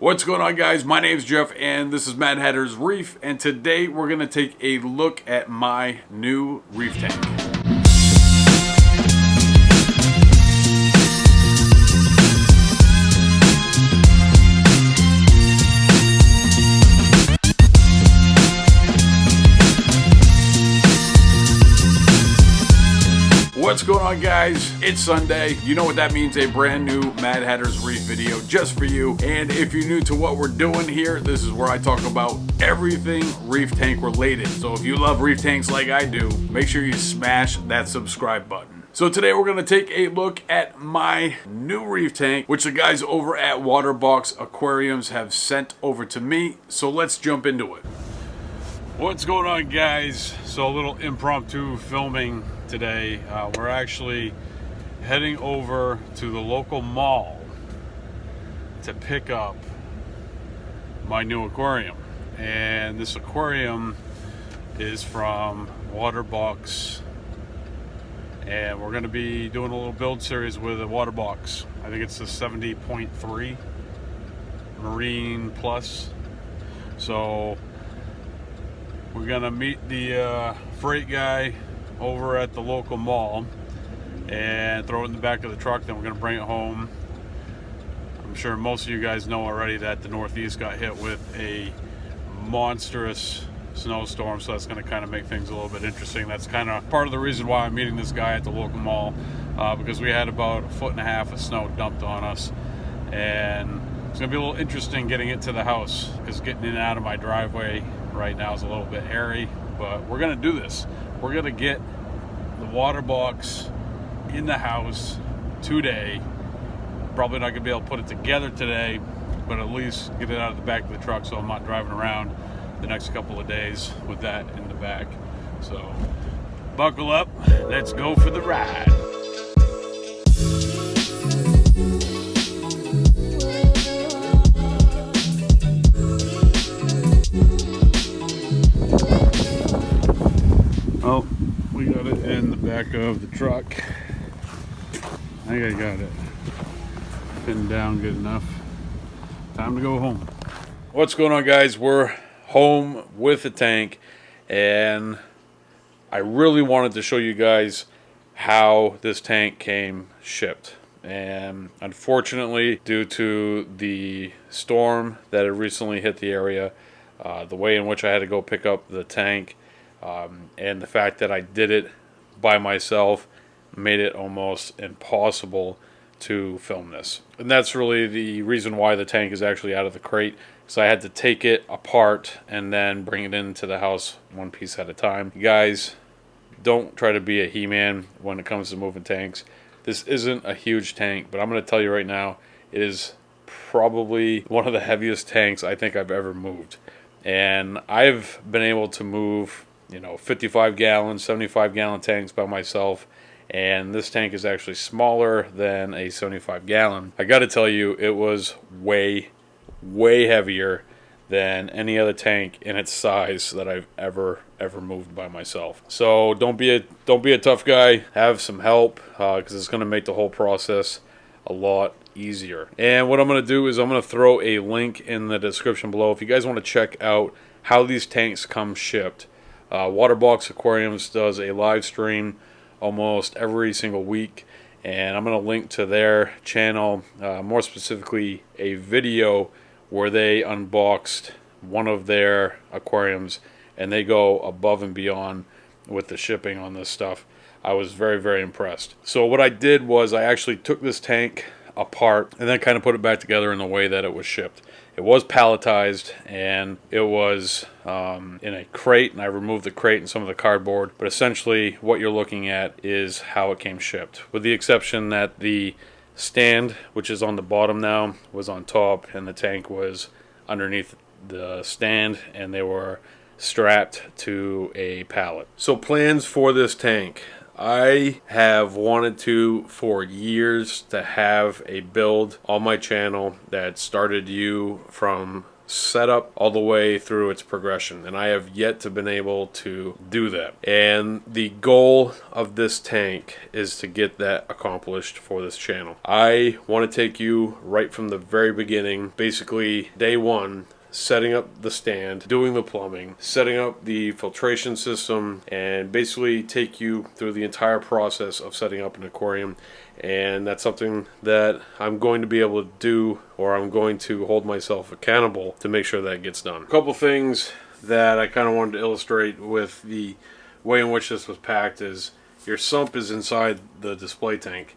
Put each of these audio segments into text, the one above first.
What's going on, guys? My name's Jeff and this is Mad Hatter's Reef, and today we're going to take a look at my new reef tank. What's going on, guys? It's Sunday. You know what that means, a brand new Mad Hatter's Reef video just for you. And if you're new to what we're doing here, this is where I talk about everything reef tank related. So if you love reef tanks like I do, make sure you smash that subscribe button. So today we're going to take a look at my new reef tank, which the guys over at Waterbox Aquariums have sent over to me. So let's jump into it. What's going on, guys? So a little impromptu filming today. We're actually heading over to the local mall to pick up my new aquarium. And this aquarium is from Waterbox. And we're going to be doing a little build series with a Waterbox. I think it's the 70.3 Marine Plus. So we're going to meet the freight guy over at the local mall and throw it in the back of the truck. Then we're going to bring it home. I'm sure most of you guys know already that the Northeast got hit with a monstrous snowstorm, so that's going to kind of make things a little bit interesting. That's kind of part of the reason why I'm meeting this guy at the local mall, because we had about 1.5 feet of snow dumped on us, and it's going to be a little interesting getting it to the house, because getting in and out of my driveway right now is a little bit hairy. But we're going to do this. We're going to get the Waterbox in the house today. Probably not going to be able to put it together today, but at least get it out of the back of the truck so I'm not driving around the next couple of days with that in the back. So buckle up, let's go for the ride. Oh, we got it in the back of the truck. I think I got it pinned down good enough. Time to go home. What's going on, guys? We're home with the tank, and I really wanted to show you guys how this tank came shipped. And unfortunately, due to the storm that had recently hit the area, the way in which I had to go pick up the tank, and the fact that I did it by myself made it almost impossible to film this. And that's really the reason why the tank is actually out of the crate, because I had to take it apart and then bring it into the house one piece at a time. You guys, don't try to be a He-Man when it comes to moving tanks. This isn't a huge tank, but I'm going to tell you right now, it is probably one of the heaviest tanks I think I've ever moved. And I've been able to move 55 gallon, 75 gallon tanks by myself, and this tank is actually smaller than a 75 gallon. I gotta tell you, it was way heavier than any other tank in its size that I've ever moved by myself. So don't be a tough guy. Have some help, because it's gonna make the whole process a lot easier. And what I'm gonna do is I'm gonna throw a link in the description below if you guys want to check out how these tanks come shipped. Waterbox Aquariums does a live stream almost every single week, and I'm going to link to their channel, more specifically a video where they unboxed one of their aquariums, and they go above and beyond with the shipping on this stuff. I was very impressed. So what I did was I actually took this tank apart and then kind of put it back together in the way that it was shipped. It was palletized, and it was in a crate, and I removed the crate and some of the cardboard. But essentially what you're looking at is how it came shipped, with the exception that the stand, which is on the bottom now, was on top, and the tank was underneath the stand, and they were strapped to a pallet. So plans for this tank. I have wanted to for years to have a build on my channel that started you from setup all the way through its progression, and I have yet to been able to do that. And the goal of this tank is to get that accomplished for this channel. I want to take you right from the very beginning, basically day one, setting up the stand, doing the plumbing, setting up the filtration system, and basically take you through the entire process of setting up an aquarium. And that's something that I'm going to be able to do, or I'm going to hold myself accountable to make sure that gets done. A couple things that I kind of wanted to illustrate with the way in which this was packed is your sump is inside the display tank,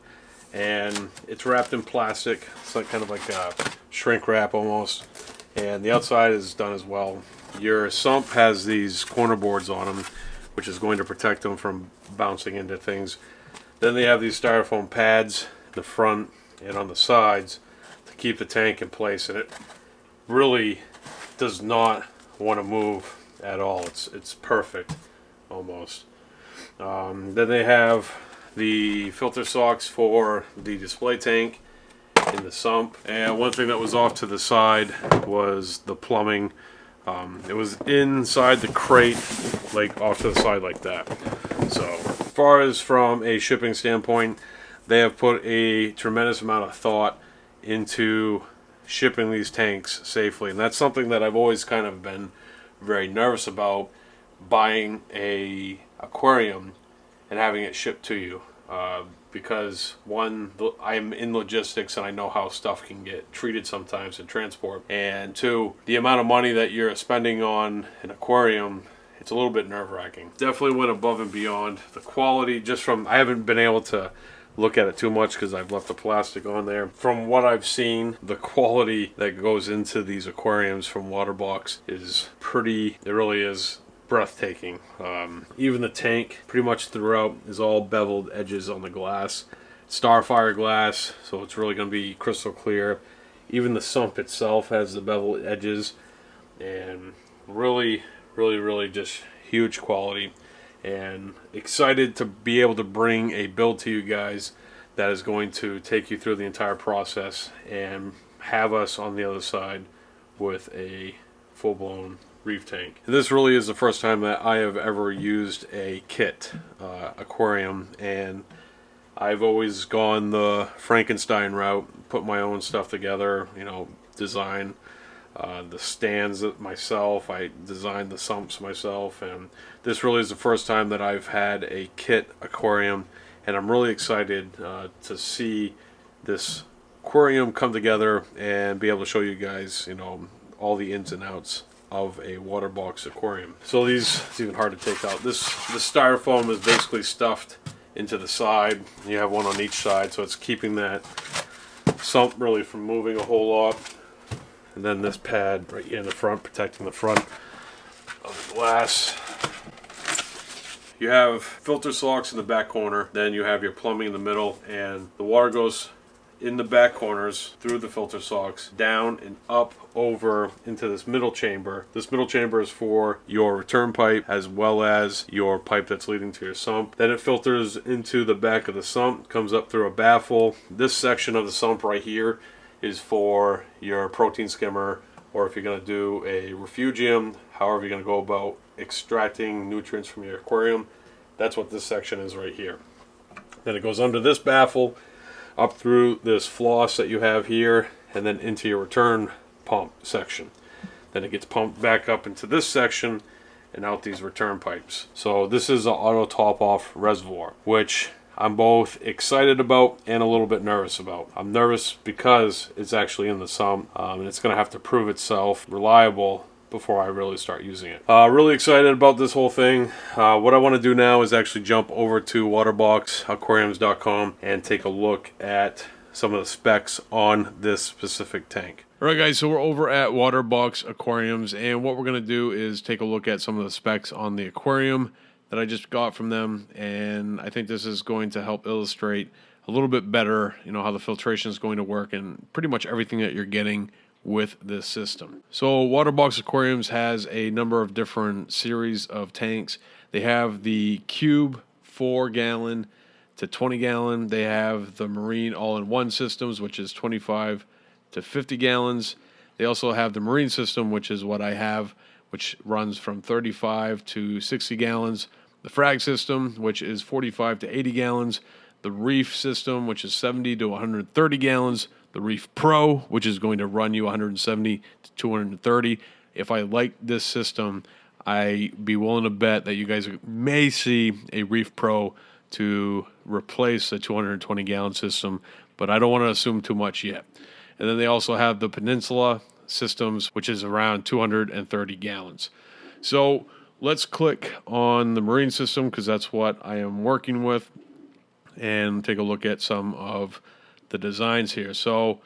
and it's wrapped in plastic. It's like kind of like a shrink wrap almost. And the outside is done as well. Your sump has these corner boards on them, which is going to protect them from bouncing into things. Then they have these styrofoam pads in the front and on the sides to keep the tank in place, and it really does not want to move at all. It's perfect, almost. Then they have the filter socks for the display tank in the sump, and one thing that was off to the side was the plumbing. It was inside the crate, like off to the side like that. So as far as from a shipping standpoint, they have put a tremendous amount of thought into shipping these tanks safely, and that's something that I've always kind of been very nervous about, buying a aquarium and having it shipped to you. Because one, I'm in logistics and I know how stuff can get treated sometimes in transport, and two, the amount of money that you're spending on an aquarium, it's a little bit nerve-wracking. Definitely went above and beyond. The quality, just from, I haven't been able to look at it too much because I've left the plastic on there. From what I've seen, the quality that goes into these aquariums from Waterbox is pretty, it really is breathtaking. Even the tank pretty much throughout is all beveled edges on the glass, Starfire glass, so it's really going to be crystal clear. Even the sump itself has the beveled edges, and really just huge quality. And excited to be able to bring a build to you guys that is going to take you through the entire process and have us on the other side with a full-blown Reef tank. This really is the first time that I have ever used a kit aquarium, and I've always gone the Frankenstein route, put my own stuff together, you know, design the stands myself, I designed the sumps myself, and this really is the first time that I've had a kit aquarium, and I'm really excited to see this aquarium come together and be able to show you guys, you know, all the ins and outs of a Waterbox aquarium. So it's even hard to take out. The styrofoam is basically stuffed into the side. You have one on each side, so it's keeping that sump really from moving a whole lot. And then this pad right here in the front, protecting the front of the glass. You have filter socks in the back corner, then you have your plumbing in the middle, and the water goes in the back corners through the filter socks, down and up over into this middle chamber. This middle chamber is for your return pipe as well as your pipe that's leading to your sump. Then it filters into the back of the sump, comes up through a baffle. This section of the sump right here is for your protein skimmer, or if you're going to do a refugium, however you're going to go about extracting nutrients from your aquarium, that's what this section is right here. Then it goes under this baffle, up through this floss that you have here, and then into your return pump section. Then it gets pumped back up into this section and out these return pipes. So this is an auto top off reservoir, which I'm both excited about and a little bit nervous about. I'm nervous because it's actually in the sump, and it's going to have to prove itself reliable before I really start using it. Really excited about this whole thing. What I want to do now is actually jump over to waterboxaquariums.com and take a look at some of the specs on this specific tank. Alright guys, so we're over at Waterbox Aquariums, and what we're going to do is take a look at some of the specs on the aquarium that I just got from them, and I think this is going to help illustrate a little bit better, you know, how the filtration is going to work and pretty much everything that you're getting with this system. So Waterbox Aquariums has a number of different series of tanks. They have the cube 4-gallon to 20-gallon. They have the marine all-in-one systems, which is 25 to 50 gallons. They also have the marine system, which is what I have, which runs from 35 to 60 gallons. The frag system, which is 45 to 80 gallons. The Reef system, which is 70 to 130 gallons. The Reef Pro, which is going to run you 170 to 230. If I like this system, I'd be willing to bet that you guys may see a Reef Pro to replace the 220 gallon system, but I don't want to assume too much yet. And then they also have the Peninsula systems, which is around 230 gallons. So let's click on the marine system because that's what I am working with, and take a look at some of the designs here. So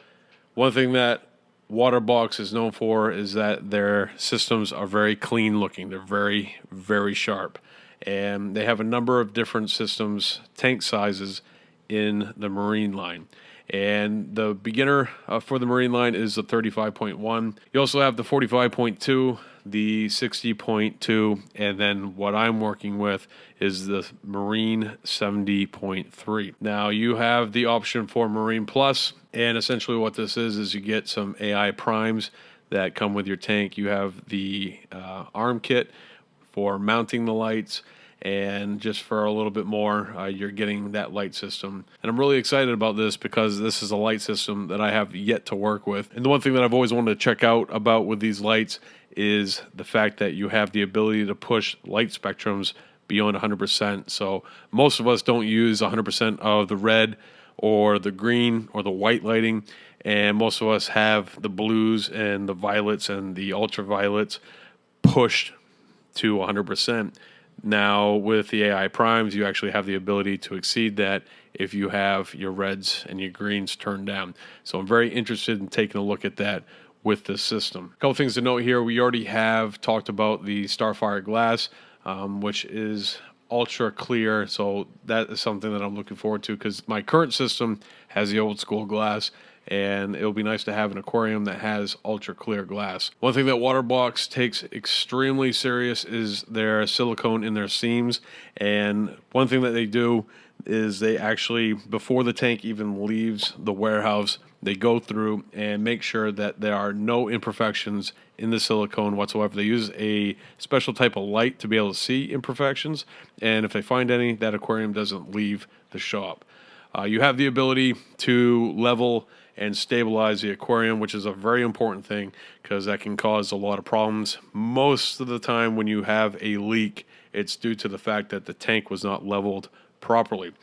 one thing that Waterbox is known for is that their systems are very clean looking. They're very, very sharp. And they have a number of different systems, tank sizes in the marine line. And the beginner for the marine line is the 35.1. You also have the 45.2, the 60.2, and then what I'm working with is the Marine 70.3. Now you have the option for Marine Plus, and essentially what this is you get some AI primes that come with your tank. You have the arm kit for mounting the lights, and just for a little bit more, you're getting that light system. And I'm really excited about this because this is a light system that I have yet to work with. And the one thing that I've always wanted to check out about with these lights is the fact that you have the ability to push light spectrums beyond 100%. So most of us don't use 100% of the red or the green or the white lighting, and most of us have the blues and the violets and the ultraviolets pushed to 100%. Now, with the AI primes, you actually have the ability to exceed that if you have your reds and your greens turned down. So I'm very interested in taking a look at that with this system. A couple things to note here. We already have talked about the Starfire glass, which is ultra clear. So that is something that I'm looking forward to because my current system has the old school glass, and it'll be nice to have an aquarium that has ultra clear glass. One thing that Waterbox takes extremely serious is their silicone in their seams, and one thing that they do is they actually, before the tank even leaves the warehouse, they go through and make sure that there are no imperfections in the silicone whatsoever. They use a special type of light to be able to see imperfections, and if they find any, that aquarium doesn't leave the shop. You have the ability to level and stabilize the aquarium, which is a very important thing because that can cause a lot of problems. Most of the time when you have a leak, it's due to the fact that the tank was not leveled properly.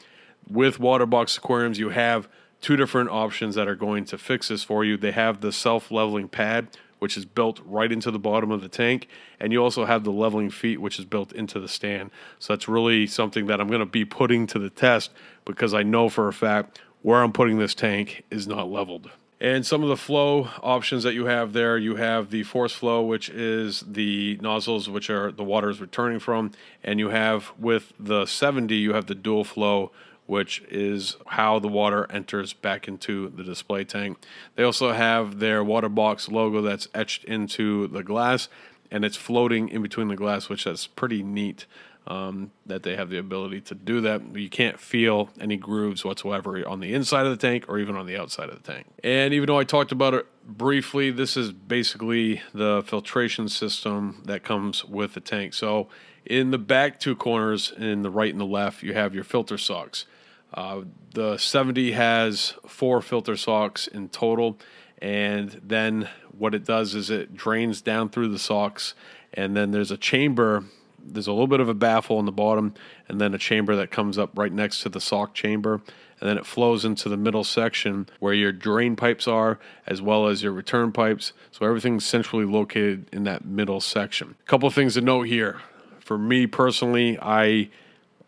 With Waterbox aquariums, you have two different options that are going to fix this for you. They have the self-leveling pad, which is built right into the bottom of the tank, and you also have the leveling feet, which is built into the stand. So that's really something that I'm going to be putting to the test because I know for a fact where I'm putting this tank is not leveled. And some of the flow options that you have there, you have the force flow, which is the nozzles, which are the water is returning from. And you have, with the 70, you have the dual flow, which is how the water enters back into the display tank. They also have their Waterbox logo that's etched into the glass, and it's floating in between the glass, which is pretty neat. That they have the ability to do that. You can't feel any grooves whatsoever on the inside of the tank or even on the outside of the tank. And even though I talked about it briefly, this is basically the filtration system that comes with the tank. So in the back two corners, in the right and the left, you have your filter socks. The 70 has 4 filter socks in total, and then what it does is it drains down through the socks, and then there's a chamber. There's a little bit of a baffle on the bottom, and then a chamber that comes up right next to the sock chamber, and then it flows into the middle section where your drain pipes are, as well as your return pipes. So everything's centrally located in that middle section. A couple of things to note here. For me personally, I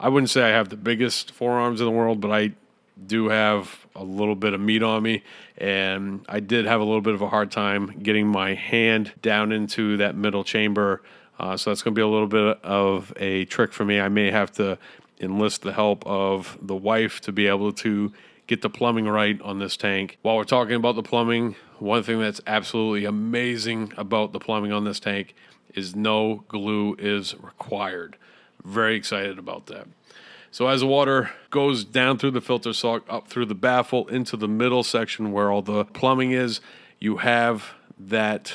wouldn't say I have the biggest forearms in the world, but I do have a little bit of meat on me, and I did have a little bit of a hard time getting my hand down into that middle chamber. So that's going to be a little bit of a trick for me. I may have to enlist the help of the wife to be able to get the plumbing right on this tank. While we're talking about the plumbing, one thing that's absolutely amazing about the plumbing on this tank is no glue is required. Very excited about that. So as the water goes down through the filter sock, up through the baffle, into the middle section where all the plumbing is, you have that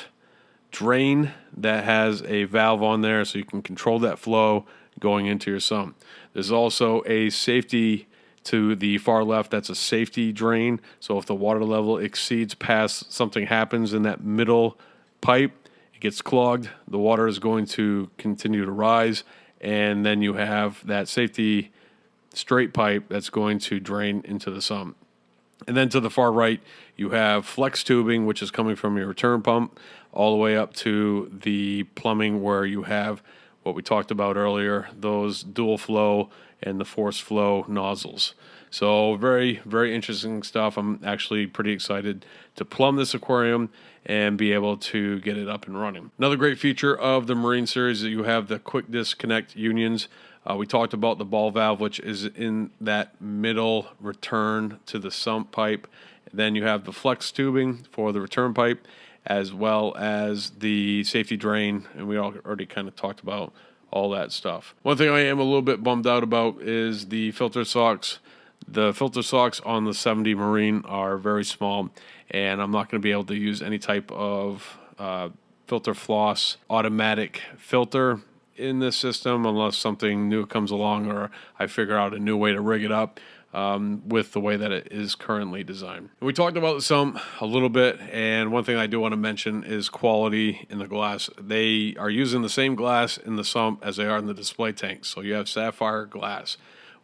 drain that has a valve on there so you can control that flow going into your sump. There's also a safety to the far left. That's a safety drain. So if the water level exceeds past, something happens in that middle pipe, it gets clogged, the water is going to continue to rise, and then you have that safety straight pipe that's going to drain into the sump. And then to the far right, you have flex tubing, which is coming from your return pump all the way up to the plumbing where you have what we talked about earlier, those dual flow and the force flow nozzles. So very, very interesting stuff. I'm actually pretty excited to plumb this aquarium and be able to get it up and running. Another great feature of the Marine series is that you have the quick disconnect unions. We talked about the ball valve, which is in that middle return to the sump pipe. Then you have the flex tubing for the return pipe, as well as the safety drain, and we already kind of talked about all that stuff. One thing I am a little bit bummed out about is the filter socks. The filter socks on the 70 Marine are very small, and I'm not going to be able to use any type of filter floss automatic filter in this system unless something new comes along or I figure out a new way to rig it up with the way that it is currently designed. We talked about the sump a little bit, and one thing I do want to mention is quality in the glass. They are using the same glass in the sump as they are in the display tank. So you have sapphire glass,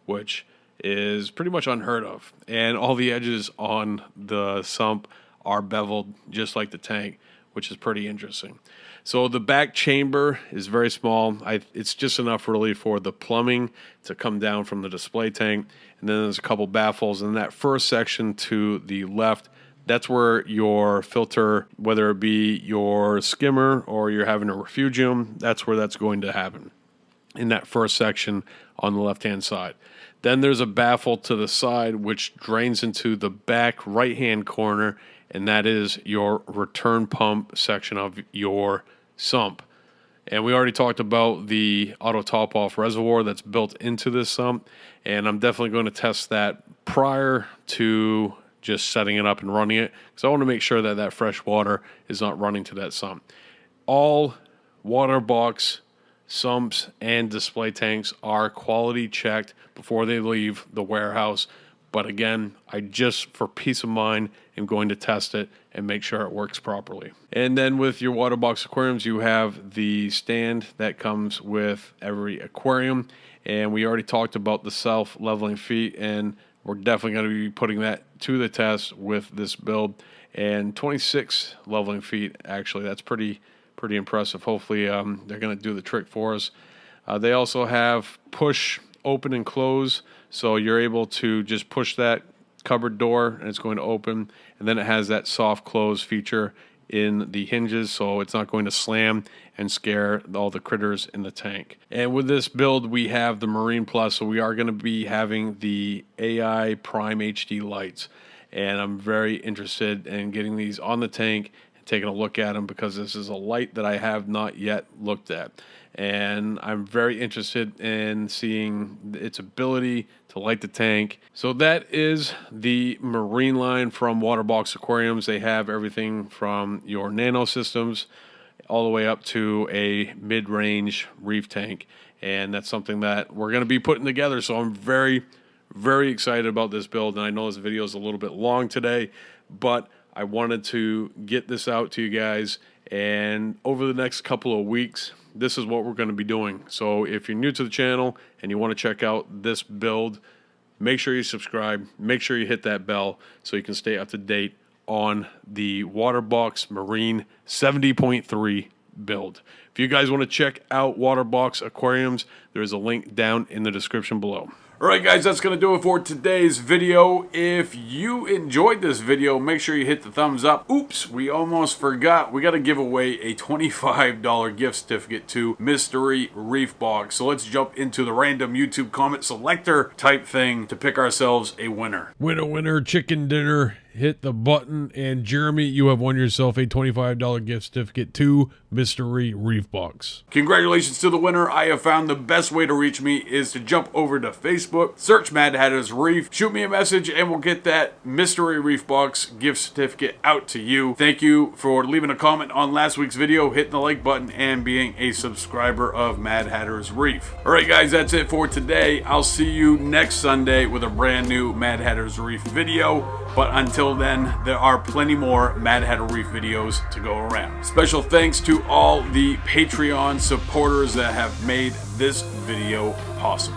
which is pretty much unheard of. And all the edges on the sump are beveled just like the tank, which is pretty interesting. So the back chamber is very small. It's just enough really for the plumbing to come down from the display tank. And then there's a couple baffles. And that first section to the left, that's where your filter, whether it be your skimmer or you're having a refugium, that's where that's going to happen, in that first section on the left-hand side. Then there's a baffle to the side which drains into the back right-hand corner, and that is your return pump section of your sump. And we already talked about the auto top-off reservoir that's built into this sump, and I'm definitely going to test that prior to just setting it up and running it, because I want to make sure that that fresh water is not running to that sump. All Waterbox sumps and display tanks are quality checked before they leave the warehouse. But again, I just, for peace of mind, am going to test it and make sure it works properly. And then with your Waterbox aquariums, you have the stand that comes with every aquarium. And we already talked about the self-leveling feet, and we're definitely going to be putting that to the test with this build. And 26 leveling feet, actually, that's pretty impressive. Hopefully they're going to do the trick for us. They also have push, open, and close. So you're able to just push that cupboard door and it's going to open. And then it has that soft close feature in the hinges, so it's not going to slam and scare all the critters in the tank. And with this build, we have the Marine Plus, so we are going to be having the AI Prime HD lights. And I'm very interested in getting these on the tank, taking a look at them, because this is a light that I have not yet looked at, and I'm very interested in seeing its ability to light the tank. So that is the Marine line from Waterbox Aquariums. They have everything from your nano systems all the way up to a mid-range reef tank, and that's something that we're going to be putting together. So I'm very, very excited about this build, and I know this video is a little bit long today, but I wanted to get this out to you guys, and over the next couple of weeks, this is what we're going to be doing. So if you're new to the channel and you want to check out this build, make sure you subscribe, make sure you hit that bell so you can stay up to date on the Waterbox Marine 70.3 build. If you guys want to check out Waterbox Aquariums, there's a link down in the description below. Alright guys, that's going to do it for today's video. If you enjoyed this video, make sure you hit the thumbs up. Oops, we almost forgot. We got to give away a $25 gift certificate to Mystery Reef Box. So let's jump into the random YouTube comment selector type thing to pick ourselves a winner. Winner, winner, chicken dinner. Hit the button, and Jeremy, you have won yourself a $25 gift certificate to Mystery Reef Box. Congratulations to the winner. I have found the best way to reach me is to jump over to Facebook Facebook, search Mad Hatter's Reef, shoot me a message, and we'll get that mystery Reef box gift certificate out to you. Thank you for leaving a comment on last week's video, hitting the like button, and being a subscriber of Mad Hatter's Reef. Alright guys, that's it for today. I'll see you next Sunday with a brand new Mad Hatter's Reef video. But until then, there are plenty more Mad Hatter Reef videos to go around. Special thanks to all the Patreon supporters that have made this video possible.